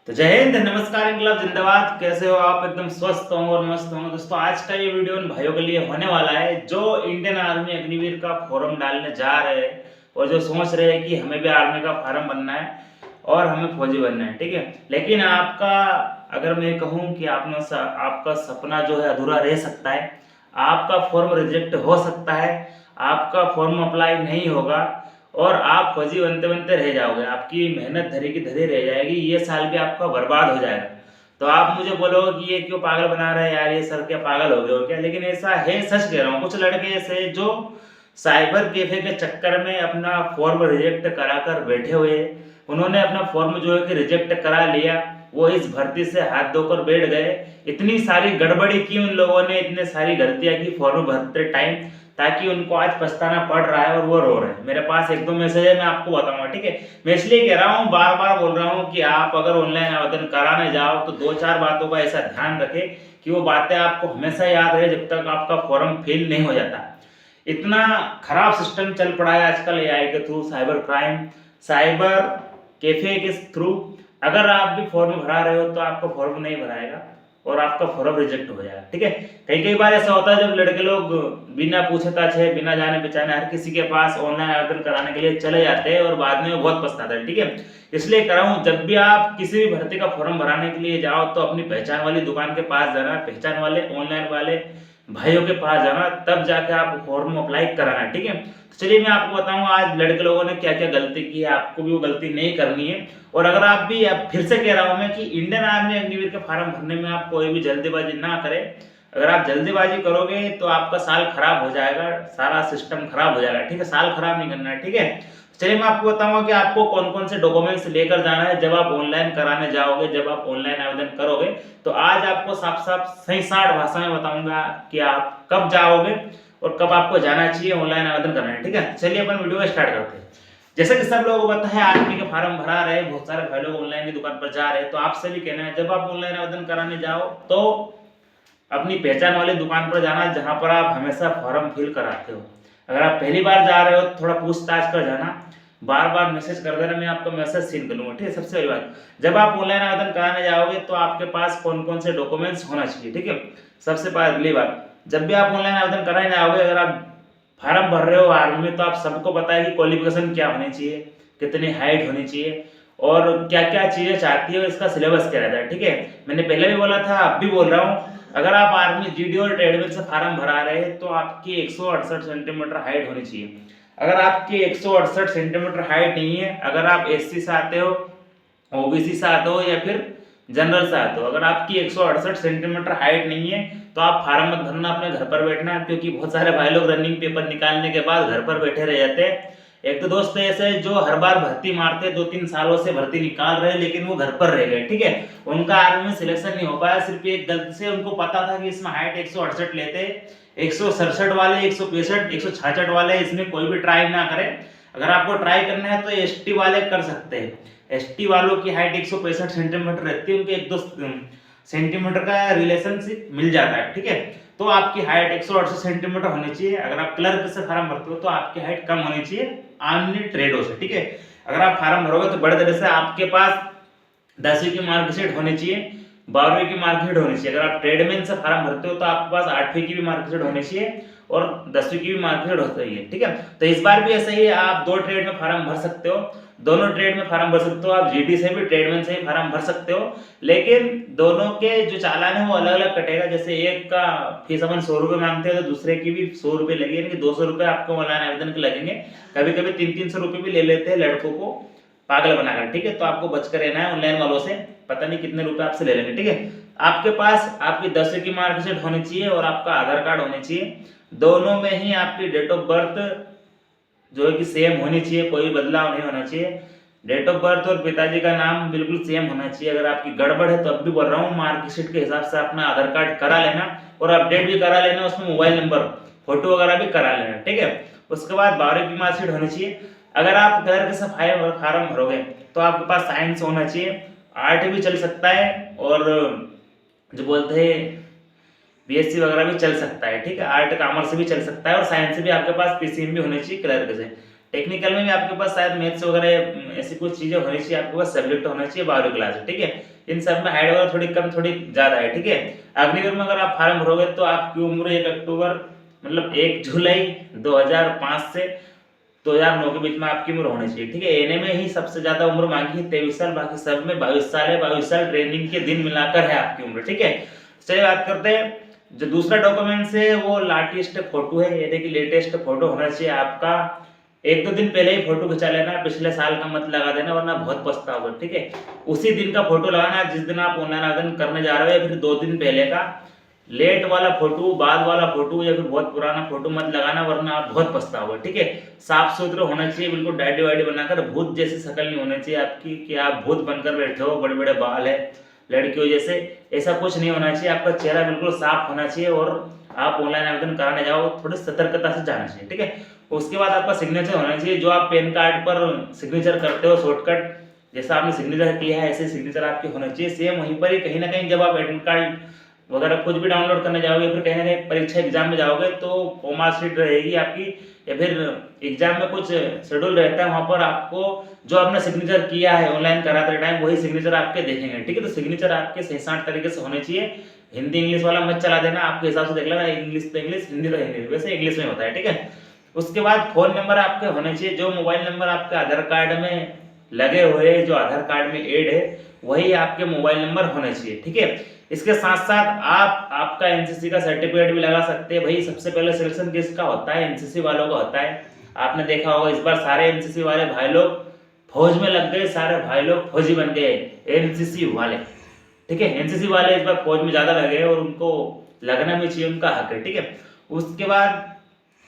तो जय हिंद, नमस्कार, इंकलाब जिंदाबाद। कैसे हो आप? एकदम स्वस्थ हो और मस्त हो। दोस्तों, आज का ये वीडियो उन भाइयों के लिए होने वाला है जो इंडियन आर्मी अग्निवीर का फॉर्म डालने जा रहे हैं और जो सोच रहे हैं कि हमें भी आर्मी का फॉर्म बनना है और हमें फौजी बनना है। ठीक है, लेकिन आपका, अगर मैं कहूँ कि आपका सपना जो है अधूरा रह सकता है, आपका फॉर्म रिजेक्ट हो सकता है, आपका फॉर्म अप्लाई नहीं होगा और आप फौजी बनते बनते रह जाओगे। आपकी मेहनत धरी की धरी रह जाएगी, ये साल भी आपका बर्बाद हो जाएगा। तो आप मुझे बोलोगे कि ये क्यों पागल बना रहे हैं यार, ये सर क्या पागल हो गए हो क्या? लेकिन ऐसा है, सच कह रहा हूँ। कुछ लड़के ऐसे जो साइबर कैफे के चक्कर में अपना फॉर्म रिजेक्ट करा कर बैठे हुए, उन्होंने अपना फॉर्म जो है कि रिजेक्ट करा लिया, वो इस भर्ती से हाथ धोकर बैठ गए। इतनी सारी गड़बड़ी की उन लोगों ने, इतनी सारी गलतियां की फॉर्म भरते टाइम, ताकि उनको आज पछताना पड़ रहा है और वो रो रहे हैं। मेरे पास एक दो मैसेज है, मैं आपको बताऊंगा। ठीक है, मैं इसलिए कह रहा हूँ, बार बार बोल रहा हूँ कि आप अगर ऑनलाइन आवेदन कराने जाओ तो दो चार बातों का ऐसा ध्यान रखें कि वो बातें आपको हमेशा याद रहे जब तक आपका फॉर्म फिल नहीं हो जाता। इतना खराब सिस्टम चल पड़ा है आजकल एआई के through, cyber crime, cyber cafe के थ्रू। अगर आप भी फॉर्म भरा रहे हो तो आपका फॉर्म नहीं भराएगा और आपका फॉर्म रिजेक्ट हो जाएगा। ठीक है, कई कई बार ऐसा होता है जब लड़के लोग बिना पूछे ताछे, बिना जाने पहचाने हर किसी के पास ऑनलाइन आवेदन कराने के लिए चले जाते हैं और बाद में बहुत पछताते हैं। ठीक है, इसलिए कह रहा हूँ, जब भी आप किसी भी भर्ती का फॉर्म भराने के लिए जाओ तो अपनी पहचान वाली दुकान के पास जाना, पहचान वाले ऑनलाइन वाले भाइयों के पास जाना, तब जाके आप फॉर्म अप्लाई कराना। ठीक है, तो चलिए मैं आपको बताऊंगा आज लड़के लोगों ने क्या क्या गलती की है, आपको भी वो गलती नहीं करनी है। और अगर आप भी, अब फिर से कह रहा हूं मैं कि इंडियन आर्मी अग्निवीर के फॉर्म भरने में आप कोई भी जल्दीबाजी ना करें। अगर आप जल्दीबाजी करोगे तो आपका साल खराब हो जाएगा, सारा सिस्टम खराब हो जाएगा। ठीक है, साल खराब नहीं करना है। ठीक है, चलिए मैं आपको बताऊंगा कि आपको कौन कौन से डॉक्यूमेंट्स लेकर जाना है जब आप ऑनलाइन कराने जाओगे, जब आप ऑनलाइन आवेदन करोगे। तो आज आपको साफ साफ सही साठ भाषा में बताऊंगा कि आप कब जाओगे और कब आपको जाना चाहिए ऑनलाइन आवेदन करना है। ठीक है, चलिए अपन वीडियो स्टार्ट करते हैं। जैसे कि सब लोगों को पता है, आर्मी के फॉर्म भरा रहे, बहुत सारे भाई लोग ऑनलाइन की दुकान पर जा रहे हैं। तो आपसे भी कहना है, जब आप ऑनलाइन आवेदन कराने जाओ तो अपनी पहचान वाली दुकान पर जाना जहां पर आप हमेशा फॉर्म फिल कराते हो। अगर आप पहली बार जा रहे हो तो थोड़ा पूछताछ कर जाना, बार बार मैसेज कर देना, मैं आपका मैसेज सीन कर लूंगा। ठीक है, सबसे बड़ी बात, जब आप ऑनलाइन आवेदन कराने जाओगे तो आपके पास कौन कौन से डॉक्यूमेंट्स होना चाहिए। ठीक है, सबसे पहली बात, जब भी आप ऑनलाइन आवेदन कराने जाओगे, अगर आप फॉर्म भर रहे हो आर्मी में, तो आप सबको पता है कि क्वालिफिकेशन क्या होनी चाहिए, कितनी हाइट होनी चाहिए और क्या क्या चीजें चाहती है और इसका सिलेबस क्या रहता है। ठीक है, मैंने पहले भी बोला था, अब भी बोल रहा हूँ, अगर आप आर्मी जीडी और ट्रेडमेल से फॉर्म भरा रहे हैं तो आपकी 168 सेंटीमीटर हाइट होनी चाहिए। अगर आपकी 168 सेंटीमीटर हाइट नहीं है, अगर आप एससी से आते हो, ओबीसी से आते हो या फिर जनरल से आते हो, अगर आपकी 168 सेंटीमीटर हाइट नहीं है तो आप फार्म मत भरना, अपने घर पर बैठना। क्योंकि बहुत सारे भाई लोग रनिंग पेपर निकालने के बाद घर पर बैठे रह जाते हैं। एक तो दोस्त ऐसे जो हर बार भर्ती मारते, 2-3 सालों से भर्ती निकाल रहे हैं लेकिन वो घर पर रह गए। ठीक है, उनका आर्मी में सिलेक्शन नहीं हो पाया, सिर्फ एक गलती से उनको पता था कि इसमें हाइट 168 लेते, 167 वाले, 165, 166 वाले, इसमें कोई भी ट्राई ना करे। अगर आपको ट्राई करना है तो एसटी वाले कर सकते हैं। एसटी वालों की हाइट 165 सेंटीमीटर रहती है, उनके 1-2 सेंटीमीटर का रिलेशनशिप मिल जाता है। ठीक है, तो आपकी हाइट 168 सेंटीमीटर होनी चाहिए। अगर आप क्लर्क से फॉर्म भरते हो तो आपकी हाइट कम होनी चाहिए अन्य ट्रेडों से। ठीक है, अगर आप फॉर्म भरोगे तो बड़े तरह से आपके पास 10वीं की मार्कशीट होनी चाहिए, 12वीं की मार्कशीट होनी चाहिए। अगर आप ट्रेडमैन से फॉर्म भरते हो तो आपके पास 8वीं की भी मार्कशीट होनी चाहिए और 10वीं की भी मार्कशीट हो चाहिए। ठीक है, तो इस बार भी ऐसे ही आप 2 ट्रेड में फॉर्म भर सकते हो, दोनों ट्रेड में फॉर्म भर सकते हो। आप जीडी से भी, ट्रेडमैन से भी फॉर्म भर सकते हो, लेकिन दोनों के जो चालान है वो अलग अलग कटेगा। जैसे एक का फीस अपन 100 रुपये मांगते हैं तो दूसरे की भी 100 रुपये लगेंगे, यानी कि 200 रुपये आपको ऑनलाइन आवेदन के लगेंगे। कभी कभी 300-300 रुपये भी ले लेते हैं लड़कों को पागल बनाकर। ठीक है, तो आपको बचकर रहना है ऑनलाइन वालों से, पता नहीं कितने रुपए आपसे ले लेंगे। ठीक है, आपके पास आपकी 10वीं की मार्कशीट होनी चाहिए और आपका आधार कार्ड होनी चाहिए। दोनों में ही आपकी डेट ऑफ बर्थ जो है कि सेम होनी चाहिए, कोई बदलाव नहीं होना चाहिए। डेट ऑफ बर्थ और पिताजी का नाम बिल्कुल सेम होना चाहिए। अगर आपकी गड़बड़ है तो अब भी बोल रहा हूँ, मार्कशीट के हिसाब से अपना आधार कार्ड करा लेना और अपडेट भी करा लेना, उसमें मोबाइल नंबर, फोटो वगैरह भी करा लेना। ठीक है, उसके बाद 12वीं की मार्कशीट होनी चाहिए। अगर आप क्लर्क से फार्म भरोगे तो आपके पास साइंस होना चाहिए, आर्ट भी चल सकता है और जो बोलते हैं बीएससी वगैरह भी चल सकता है। ठीक है, आर्ट कॉमर्स भी चल सकता है और साइंस से भी आपके पास पीसीएम भी होनी चाहिए क्लर्क से। टेक्निकल में भी आपके पास शायद मैथ्स वगैरह ऐसी कुछ चीजें होनी चाहिए, आपके पास सब्जेक्ट होना चाहिए 12वीं क्लास। ठीक है, इन सब में हाइट वगैरह थोड़ी कम थोड़ी ज़्यादा है, ठीक है। अग्निवीर में अगर आप फार्म भरोगे तो आपकी उम्र 1 अक्टूबर मतलब 1 जुलाई 2005 से 2009 के बीच में आपकी उम्र होनी चाहिए, ठीक है। एनए में ही सबसे ज्यादा उम्र मांगी है 23 साल, बाकी सब में 22 साल है। 22 साल ट्रेनिंग के दिन मिलाकर है आपकी उम्र, ठीक है। चलिए बात करते हैं जो दूसरा डॉक्यूमेंट्स है वो लेटेस्ट फोटो है, यानी कि लेटेस्ट फोटो होना चाहिए आपका। 1-2 दिन पहले ही फोटो खिंचा लेना, पिछले साल का मत लगा देना वरना बहुत पछताओगे, ठीक है। उसी दिन का फोटो लगाना जिस दिन आप ऑनलाइन आवेदन करने जा रहे हो, या फिर 2 दिन पहले का। लेट वाला फोटो, बाद वाला फोटो या फिर बहुत पुराना फोटो मत लगाना वरना आप बहुत पछताओगे, ठीक है। साफ सुथरा होना चाहिए, बिल्कुल डायडी वाइडी बनाकर, भूत जैसी शक्ल नहीं होनी चाहिए आपकी कि आप भूत बनकर बैठे हो, बड़े बड़े बाल है लड़कियों जैसे, ऐसा कुछ नहीं होना चाहिए। आपका चेहरा बिल्कुल साफ होना चाहिए और आप ऑनलाइन आवेदन कराने जाओ थोड़ी सतर्कता से जाना चाहिए, ठीक है। उसके बाद आपका सिग्नेचर होना चाहिए, जो आप पैन कार्ड पर सिग्नेचर करते हो शॉर्टकट, जैसा आपने सिग्नेचर किया है ऐसे सिग्नेचर आपके होना चाहिए। सेम वहीं पर ही कहीं ना कहीं जब आप एडमिट कार्ड वगैरह कुछ भी डाउनलोड करने जाओगे, फिर कहीं ना कहीं परीक्षा एग्जाम में जाओगे तो वो मार्कशीट रहेगी आपकी, या फिर एग्जाम में कुछ शेड्यूल रहता है, वहां पर आपको जो आपने सिग्नेचर किया है ऑनलाइन कराते टाइम वही सिग्नेचर आपके देखेंगे, ठीक है। तो सिग्नेचर आपके सही साठ तरीके से होने चाहिए। हिंदी इंग्लिश वाला मत चला देना, आपके हिसाब से देख लेना, इंग्लिश तो इंग्लिश, हिंदी तो हिंदी, वैसे इंग्लिश में होता है, ठीक है। उसके बाद फोन नंबर आपके होने चाहिए, जो मोबाइल नंबर आपके आधार कार्ड में लगे हुए, जो आधार कार्ड में ऐड है वही आपके मोबाइल नंबर होने चाहिए, ठीक है। इसके साथ साथ आप आपका एनसीसी का सर्टिफिकेट भी लगा सकते हैं। भाई सबसे पहले सिलेक्शन किसका होता है? एनसीसी वालों का होता है। आपने देखा होगा इस बार सारे एनसीसी वाले भाई लोग फौज में लग गए, सारे भाई लोग फौजी बन गए एनसीसी वाले, ठीक है। एनसीसी वाले इस बार फौज में ज्यादा लगे और उनको लगना भी चाहिए, उनका हक है, ठीक है। उसके बाद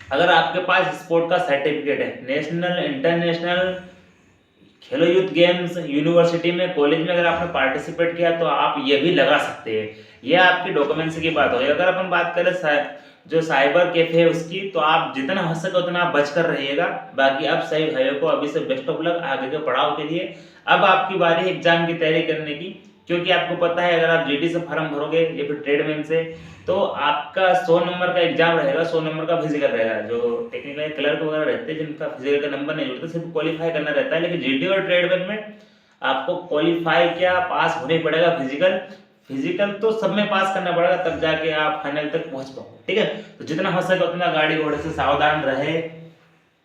अगर आपके पास स्पोर्ट का सर्टिफिकेट है, नेशनल इंटरनेशनल खेलो यूथ गेम्स, यूनिवर्सिटी में कॉलेज में अगर आपने पार्टिसिपेट किया तो आप ये भी लगा सकते हैं। ये आपकी डॉक्यूमेंट्स की बात हो। अगर अपन बात करें जो साइबर कैफे है उसकी, तो आप जितना हो सके उतना आप बच कर रहिएगा। बाकी आप सही भाइयों को अभी से बेस्ट ऑफ लक आगे के पड़ाव के लिए। अब आपकी बारी एग्जाम की तैयारी करने की, क्योंकि आपको पता है अगर आप जीडी से फॉर्म भरोगे या फिर ट्रेडमैन से तो आपका 100 नंबर का एग्जाम रहेगा, 100 नंबर का फिजिकल रहेगा। जो टेक्निकल क्लर्क वगैरह रहते हैं जिनका फिजिकल का नंबर नहीं जुड़ता, सिर्फ क्वालिफाई करना रहता है। लेकिन जीडी और ट्रेडमैन में आपको क्वालिफाई क्या पास होने पड़ेगा, फिजिकल फिजिकल तो सब में पास करना पड़ेगा, तब जाके आप फाइनल तक पहुंच पाओगे, ठीक है। तो जितना हो सके उतना गाड़ी घोड़े से सावधान रहे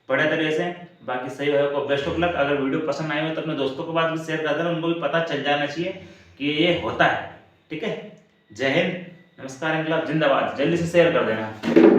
बड़े तरीके से। बाकी सही हो, बेस्ट ऑफ लक। अगर वीडियो पसंद आए हो तो अपने दोस्तों के पास भी शेयर कर देना, उनको भी पता चल जाना चाहिए कि ये होता है, ठीक है। जय हिंद, नमस्कार, इंकलाब जिंदाबाद। जल्दी से शेयर कर देना।